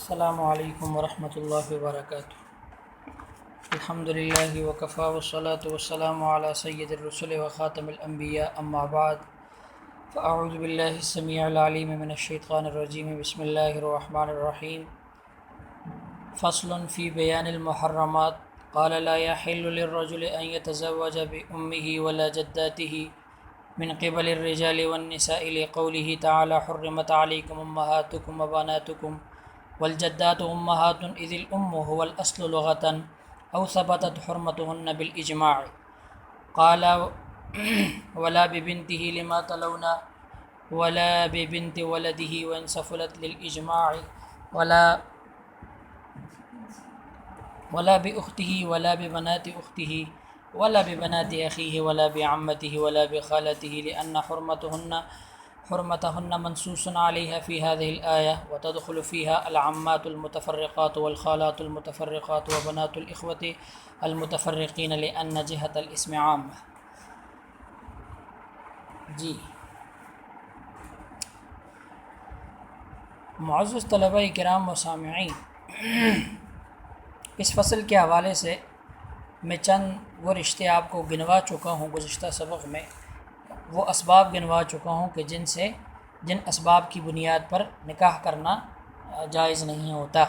السلام علیکم ورحمۃ اللہ وبرکاتہ۔ الحمد للہ وکفیٰ والصلاۃ والسلام علی سید الرسل وخاتم الانبیاء اما بعد فاعوذ باللہ السمیع العلیم من الشیطان الرجیم بسم اللہ الرحمن الرحیم۔ فصل فی بیان المحرمات قال لا يحل للرجل ان يتزوج بأمه ولا جداته من قبل الرجال والنساء لقوله تعالى حرمت عليكم أمهاتكم وبناتكم والجدات أمهات إذ الأم هو الأصل لغة أو ثبتت حرمتهن بالإجماع قال ولا ببنته لما تلون ولا ببنت ولده وإن سفلت للإجماع ولا بأخته ولا ببنات أخته ولا ببنات أخيه ولا بعمته ولا بخالته لأن حرمتهن منصوص عليها في هذه الآية وتدخل فيها العمات المتفرقات والخالات المتفرقات وبنات الإخوة المتفرقين لأن جهة الاسم عامة۔ جی معزز طلباء کرام و سامعین، اس فصل کے حوالے سے میں چند وہ رشتے آپ کو گنوا چکا ہوں، گزشتہ سبق میں وہ اسباب گنوا چکا ہوں کہ جن اسباب کی بنیاد پر نکاح کرنا جائز نہیں ہوتا۔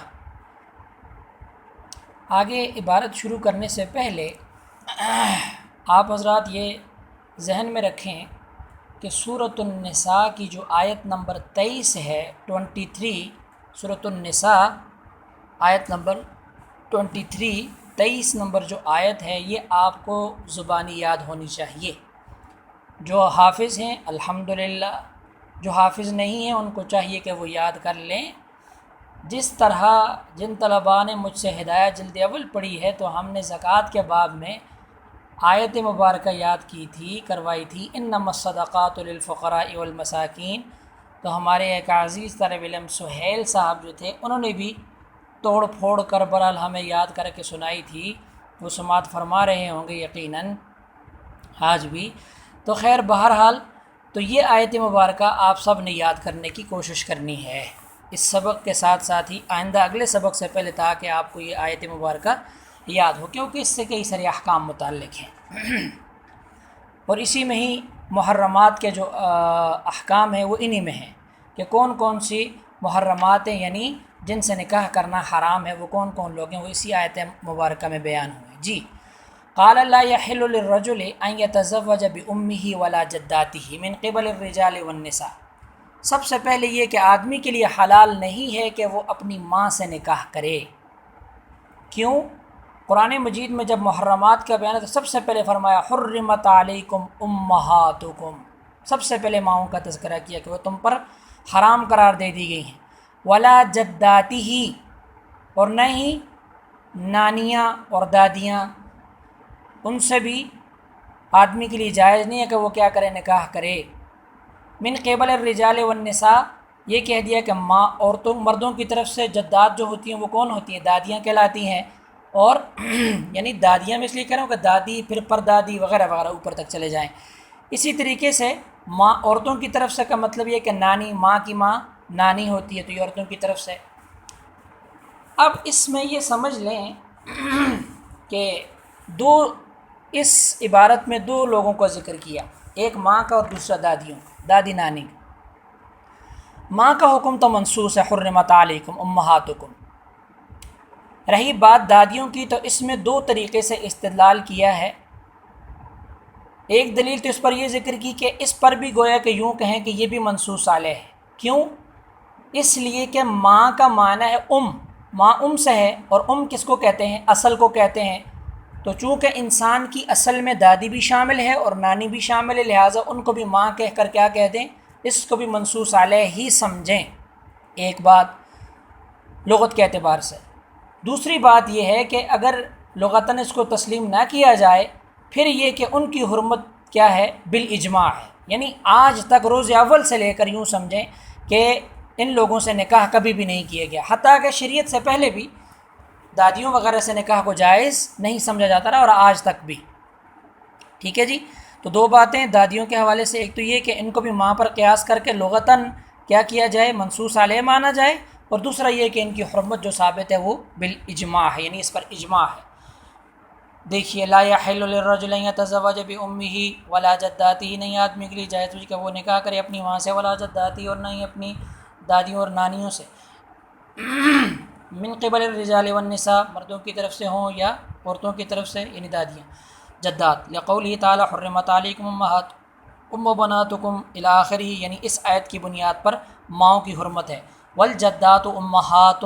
آگے عبارت شروع کرنے سے پہلے آپ حضرات یہ ذہن میں رکھیں کہ سورۃ النساء کی جو آیت نمبر 23 ہے، 23، سورۃ النساء آیت نمبر 23 نمبر جو آیت ہے، یہ آپ کو زبانی یاد ہونی چاہیے۔ جو حافظ ہیں الحمدللہ، جو حافظ نہیں ہیں ان کو چاہیے کہ وہ یاد کر لیں۔ جس طرح جن طلباء نے مجھ سے ہدایت جلد اول پڑھی ہے تو ہم نے زکوٰۃ کے باب میں آیت مبارکہ یاد کروائی تھی، انما الصدقات للفقراء والمساکین۔ تو ہمارے ایک عزیز طالب علم سہیل صاحب جو تھے، انہوں نے بھی توڑ پھوڑ کر برحال ہمیں یاد کر کے سنائی تھی، وہ سماعت فرما رہے ہوں گے یقیناً آج بھی۔ تو خیر بہرحال تو یہ آیت مبارکہ آپ سب نے یاد کرنے کی کوشش کرنی ہے اس سبق کے ساتھ ساتھ ہی، آئندہ اگلے سبق سے پہلے، تاکہ آپ کو یہ آیت مبارکہ یاد ہو، کیونکہ اس سے کئی سارے احکام متعلق ہیں اور اسی میں ہی محرمات کے جو احکام ہیں وہ انہی میں ہیں کہ کون کون سی محرمات ہیں، یعنی جن سے نکاح کرنا حرام ہے، وہ کون کون لوگ ہیں، وہ اسی آیت مبارکہ میں بیان ہوئے۔ جی قال لا يحل للرجل ان يتزوج بأمه ولا جداته من قبل الرجال والنساء۔ سب سے پہلے یہ کہ آدمی کے لیے حلال نہیں ہے کہ وہ اپنی ماں سے نکاح کرے۔ کیوں؟ قرآن مجید میں جب محرمات کا بیان ہے تو سب سے پہلے فرمایا حرمت علیکم امہاتکم، سب سے پہلے ماؤں کا تذکرہ کیا کہ وہ تم پر حرام قرار دے دی گئی ہیں۔ ولا جداتہ، اور نہ ہی نانیاں اور دادیاں، ان سے بھی آدمی کے لیے جائز نہیں ہے کہ وہ کیا کرے، نکاح کرے۔ من قبل الرجال والنساء، یہ کہہ دیا کہ ماں عورتوں مردوں کی طرف سے جدات جو ہوتی ہیں وہ کون ہوتی ہیں؟ دادیاں کہلاتی ہیں، اور یعنی دادیاں میں اس لیے کہہ رہا ہوں کہ دادی پھر پردادی وغیرہ وغیرہ اوپر تک چلے جائیں۔ اسی طریقے سے ماں عورتوں کی طرف سے کا مطلب یہ کہ نانی، ماں کی ماں نانی ہوتی ہے، تو یہ عورتوں کی طرف سے۔ اب اس میں یہ سمجھ لیں کہ اس عبارت میں دو لوگوں کا ذکر کیا، ایک ماں کا اور دوسرا دادیوں کا، دادی نانی کا۔ ماں کا حکم تو منصوص ہے، حرمت علیکم امہاتکم۔ رہی بات دادیوں کی، تو اس میں دو طریقے سے استدلال کیا ہے۔ ایک دلیل تو اس پر یہ ذکر کی کہ اس پر بھی گویا کہ یوں کہیں کہ یہ بھی منصوص علیہ ہے۔ کیوں؟ اس لیے کہ ماں کا معنی ہے ماں سے ہے، اور کس کو کہتے ہیں؟ اصل کو کہتے ہیں۔ تو چونکہ انسان کی اصل میں دادی بھی شامل ہے اور نانی بھی شامل ہے، لہٰذا ان کو بھی ماں کہہ کر کیا کہہ دیں، اس کو بھی منصوص علیہ ہی سمجھیں۔ ایک بات لغت کے اعتبار سے۔ دوسری بات یہ ہے کہ اگر لغتاً اس کو تسلیم نہ کیا جائے، پھر یہ کہ ان کی حرمت کیا ہے؟ بالاجماع ہے، یعنی آج تک روز اول سے لے کر یوں سمجھیں کہ ان لوگوں سے نکاح کبھی بھی نہیں کیا گیا، حتیٰ کہ شریعت سے پہلے بھی دادیوں وغیرہ سے نکاح کو جائز نہیں سمجھا جاتا رہا، اور آج تک بھی۔ ٹھیک ہے جی، تو دو باتیں دادیوں کے حوالے سے، ایک تو یہ کہ ان کو بھی ماں پر قیاس کر کے لغتاً کیا کیا جائے، منصوص علیہ مانا جائے، اور دوسرا یہ کہ ان کی حرمت جو ثابت ہے وہ بالاجماع ہے، یعنی اس پر اجماع ہے۔ دیکھیے لا یحل للرجل ان یتزوج بامہ ولا جداتہ، نہیں آدمی کے لیے جائز کہ وہ نکاح کرے اپنی ماں سے، ولا جداتہ اور نہیں اپنی دادیوں اور نانیوں سے، من قبل الرجال والنساء، مردوں کی طرف سے ہوں یا عورتوں کی طرف سے، یعنی دادیاں جدات، لقولہ تعالی حرمت علیکم امہاتکم و بناتکم الی آخرہ، یعنی اس آیت کی بنیاد پر ماؤں کی حرمت ہے۔ والجدات امہات،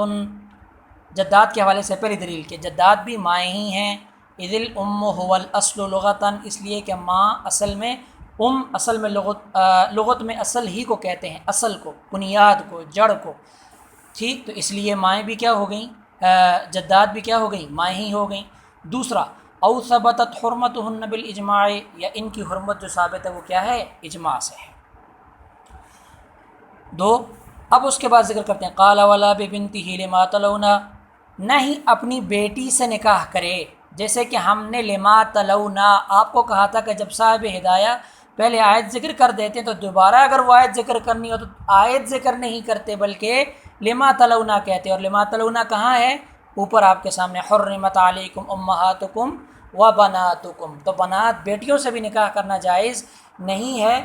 جدات کے حوالے سے پہلی دلیل کہ جدات بھی مائیں ہی ہیں، اذ الام هو الاصل لغتاً، اس لیے کہ ماں اصل میں اصل میں لغت میں اصل ہی کو کہتے ہیں، اصل کو، بنیاد کو، جڑ کو، ٹھیک، تو اس لیے مائیں بھی کیا ہو گئیں، جدات بھی کیا ہو گئیں، مائیں ہی ہو گئیں۔ دوسرا او ثبتت حرمتہن بالاجماع، یا ان کی حرمت جو ثابت ہے وہ کیا ہے، اجماع سے ہے۔ دو، اب اس کے بعد ذکر کرتے ہیں قال ولا ببنتہ لما تلون، نہیں اپنی بیٹی سے نکاح کرے، جیسے کہ ہم نے لما تلونا آپ کو کہا تھا کہ جب صاحب ہدایہ پہلے آیت ذکر کر دیتے ہیں تو دوبارہ اگر وہ آیت ذکر کرنی ہو تو آیت ذکر نہیں کرتے بلکہ لما تلونا کہتے، اور لما تلونا کہاں ہے، اوپر آپ کے سامنے حرمت علیکم امہاتکم و بناتکم، تو بنات بیٹیوں سے بھی نکاح کرنا جائز نہیں ہے،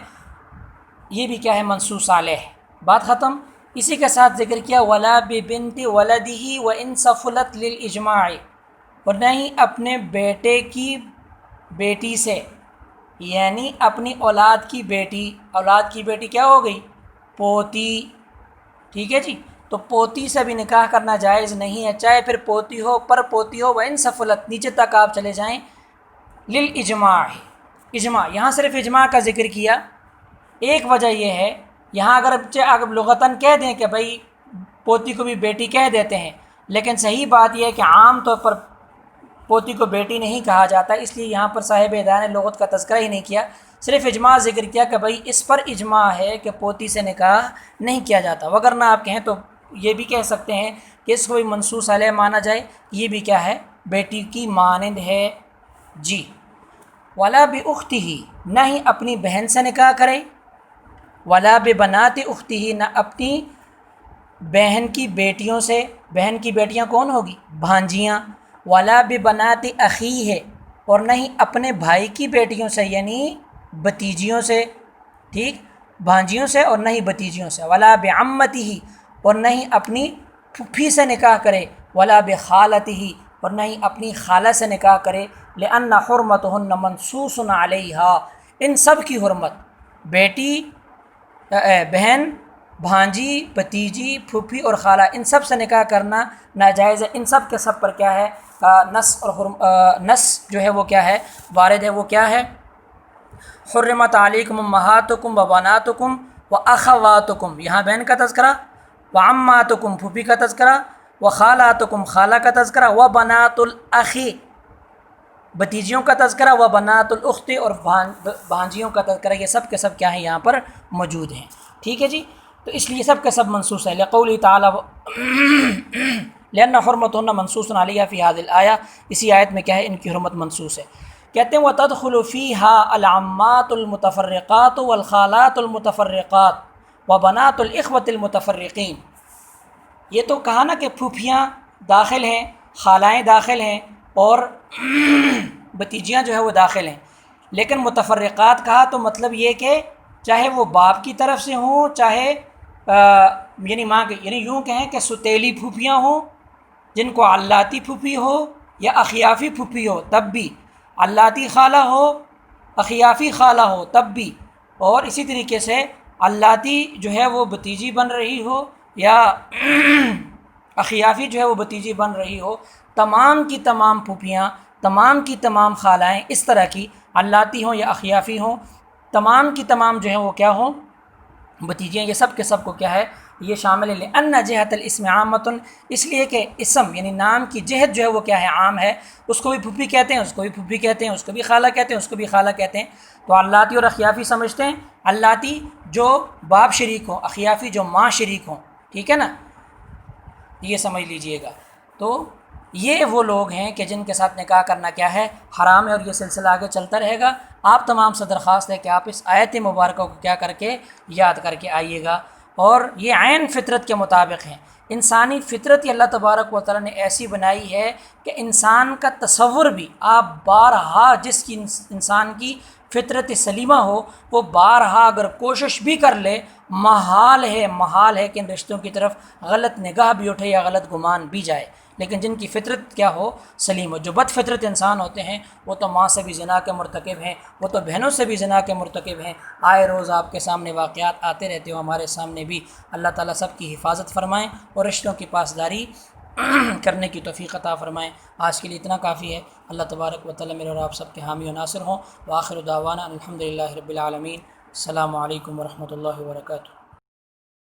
یہ بھی کیا ہے، منصوص علیہ، بات ختم۔ اسی کے ساتھ ذکر کیا ولا ببنت ولدہ وان سفلت للاجماع، اور نہیں اپنے بیٹے کی بیٹی سے، یعنی اپنی اولاد کی بیٹی، اولاد کی بیٹی کیا ہو گئی، پوتی، ٹھیک ہے جی، تو پوتی سے بھی نکاح کرنا جائز نہیں ہے، چاہے پھر پوتی ہو، پر پوتی ہو، وَإِن سفلت، نیچے تک آپ چلے جائیں، للاجماع، اجماع، یہاں صرف اجماع کا ذکر کیا، ایک وجہ یہ ہے یہاں اگر لغتاً کہہ دیں کہ بھائی پوتی کو بھی بیٹی کہہ دیتے ہیں، لیکن صحیح بات یہ ہے کہ عام طور پر پوتی کو بیٹی نہیں کہا جاتا، اس لیے یہاں پر صاحب ہدایہ نے لغت کا تذکرہ ہی نہیں کیا، صرف اجماع ذکر کیا کہ بھائی اس پر اجماع ہے کہ پوتی سے نکاح نہیں کیا جاتا، وگرنہ آپ کہیں تو یہ بھی کہہ سکتے ہیں کہ اس کو بھی منصوص علیہ مانا جائے، یہ بھی کیا ہے، بیٹی کی مانند ہے جی۔ ولا باختہ، نہ ہی اپنی بہن سے نکاح کرے، ولا ببنات اختہ، نہ اپنی بہن کی بیٹیوں سے، بہن کی بیٹیاں کون ہوگی، بھانجیاں، ولا ببنات اخیہ، اور نہ ہی اپنے بھائی کی بیٹیوں سے، یعنی بتیجیوں سے، ٹھیک، بھانجیوں سے اور نہ ہی بتیجیوں سے، ولا بعمتہ، اور نہ ہی اپنی پھپھی سے نکاح کرے، ولا بخالتہ، اور نہ ہی اپنی خالہ سے نکاح کرے، لأن حرمتہن منصوص علیہا، ان سب کی حرمت، بیٹی، بہن، بھانجی، بھتیجی، پھوپھی اور خالہ، ان سب سے نکاح کرنا ناجائز ہے، ان سب کے سب پر کیا ہے، نص جو ہے وہ کیا ہے، وارد ہے، وہ کیا ہے، حرمت علیکم امہاتکم و بناتکم و اخواتکم، یہاں بہن کا تذکرہ، و عماتکم پھوپھی کا تذکرہ، و خالاتکم خالہ کا تذکرہ، و بنات الاخی بتیجیوں کا تذکرہ، و بنات الاخت اور بھانجیوں کا تذکرہ، یہ سب کے سب کیا ہیں، یہاں پر موجود ہیں، ٹھیک ہے جی، تو اس لیے سب کے سب منصوص ہے، لقولی تعالی لأن حرمتہن منصوص علیہ فی هذه الآیہ، اسی آیت میں کیا ہے، ان کی حرمت منصوص ہے۔ کہتے ہیں وَتَدْخُلُ فِيهَا الْعَمَّاتُ الْمُتَفَرِّقَاتُ وَالْخَالَاتُ الْمُتَفَرِّقَاتُ وَبَنَاتُ الْإِخْوَةِ الْمُتَفَرِّقِينَ، یہ تو کہا نا کہ پھوپھیاں داخل ہیں، خالائیں داخل ہیں، اور بتیجیاں جو ہے وہ داخل ہیں، لیکن متفرقات کہا تو مطلب یہ کہ چاہے وہ باپ کی طرف سے ہوں، چاہے یعنی ماں کے، یعنی یوں کہیں کہ ستیلی پھوپھیاں ہوں جن کو علاتی پھوپھی ہو یا اخیافی پھوپھی ہو تب بھی، علاتی خالہ ہو، اخیافی خالہ ہو تب بھی، اور اسی طریقے سے علاتی جو ہے وہ بتیجی بن رہی ہو یا اخیافی جو ہے وہ بتیجی بن رہی ہو، تمام کی تمام پھوپھیاں، تمام کی تمام خالائیں اس طرح کی، علاتی ہوں یا اخیافی ہوں، تمام کی تمام جو ہیں وہ کیا ہوں، بتیجیاں، یہ سب کے سب کو کیا ہے، یہ شامل ہے، لأن جہت الاسم عامۃ، اس لیے کہ اسم یعنی نام کی جہت جو ہے وہ کیا ہے، عام ہے، اس کو بھی پھوپھی کہتے ہیں، اس کو بھی پھوپھی کہتے ہیں، اس کو بھی خالہ کہتے ہیں، اس کو بھی خالہ کہتے ہیں، تو علاتی اور اخیافی سمجھتے ہیں، علاتی جو باپ شریک ہوں، اخیافی جو ماں شریک ہوں، ٹھیک ہے نا، یہ سمجھ لیجئے گا۔ تو یہ وہ لوگ ہیں کہ جن کے ساتھ نکاح کرنا کیا ہے، حرام ہے، اور یہ سلسلہ آگے چلتا رہے گا۔ آپ تمام سے درخواست ہے کہ آپ اس آیت مبارکہ کو کیا کر کے یاد کر کے آئیے گا، اور یہ عین فطرت کے مطابق ہیں۔ انسانی فطرت ہی اللہ تبارک و تعالیٰ نے ایسی بنائی ہے کہ انسان کا تصور بھی، آپ بارہا جس کی انسان کی فطرت سلیمہ ہو، وہ بارہا اگر کوشش بھی کر لے، محال ہے کہ ان رشتوں کی طرف غلط نگاہ بھی اٹھے یا غلط گمان بھی جائے۔ لیکن جن کی فطرت کیا ہو، سلیم ہو۔ جو بد فطرت انسان ہوتے ہیں وہ تو ماں سے بھی زنا کے مرتکب ہیں، وہ تو بہنوں سے بھی زنا کے مرتکب ہیں۔ آئے روز آپ کے سامنے واقعات آتے رہتے ہو، ہمارے سامنے بھی۔ اللہ تعالیٰ سب کی حفاظت فرمائیں اور رشتوں کی پاسداری کرنے کی توفیق عطا فرمائیں۔ آج کے لیے اتنا کافی ہے۔ اللہ تبارک و تعالیٰ میرے اور آپ سب کے حامی و ناصر ہوں۔ وآخر دعوانا الحمدللہ رب العالمین۔ السلام علیکم ورحمۃ اللہ وبرکاتہ۔